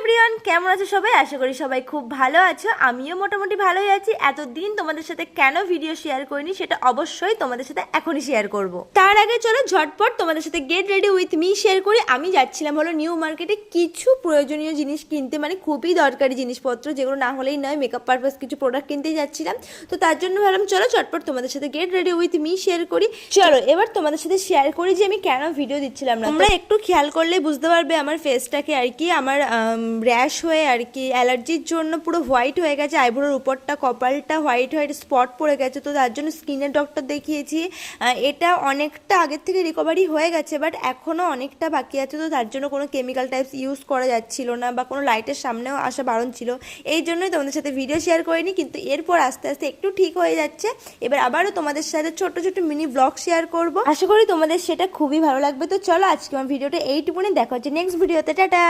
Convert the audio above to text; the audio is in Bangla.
এভরিওয়ান, কেমন আছো সবাই? আশা করি সবাই খুব ভালো আছো। আমিও মোটামুটি ভালোই আছি। এতদিন তোমাদের সাথে কেন ভিডিও শেয়ার করিনি সেটা অবশ্যই তোমাদের সাথে এখনই শেয়ার করব। তার আগে চলো ঝটপট তোমাদের সাথে get ready with me share করি। আমি যাচ্ছিলাম হলো নিউ মার্কেটে কিছু প্রয়োজনীয় জিনিস কিনতে, মানে খুবই দরকারি জিনিসপত্র, যেগুলো না হলেই নয়, মেকআপ পারপাস কিছু প্রোডাক্ট কিনতেই যাচ্ছিলাম। তো তার জন্য ভাবলাম চলো চটপট তোমাদের সাথে get ready with me share করি। চলো এবার তোমাদের সাথে শেয়ার করি যে আমি কেন ভিডিও দিচ্ছিলাম না। তোমরা একটু খেয়াল করলেই বুঝতে পারবে আমার ফেসটাকে আর কি, আমার র্যাশ হয়ে আর কি অ্যালার্জির জন্য পুরো হোয়াইট হয়ে গেছে, আইব্রোর উপরটা কপালটা হোয়াইট হোয়াইট স্পট পড়ে গেছে। তো তার জন্য স্কিনের ডক্টর দেখিয়েছি। এটা অনেকটা আগের থেকে রিকভারি হয়ে গেছে, বাট এখনও অনেকটা বাকি আছে। তো তার জন্য কোনো কেমিক্যাল টাইপস ইউজ করা যাচ্ছিল না বা কোনো লাইটের সামনেও আসা বারণ ছিল। এই জন্যই তোমাদের সাথে ভিডিও শেয়ার করিনি, কিন্তু এরপর আস্তে আস্তে একটু ঠিক হয়ে যাচ্ছে। এবার আবারও তোমাদের সাথে ছোট ছোট মিনি ব্লগ শেয়ার করব, আশা করি তোমাদের সেটা খুবই ভালো লাগবে। তো চলো আজকে আমার ভিডিওটা এইটুকুনি, দেখা হচ্ছে নেক্সট ভিডিওতে। টাটা।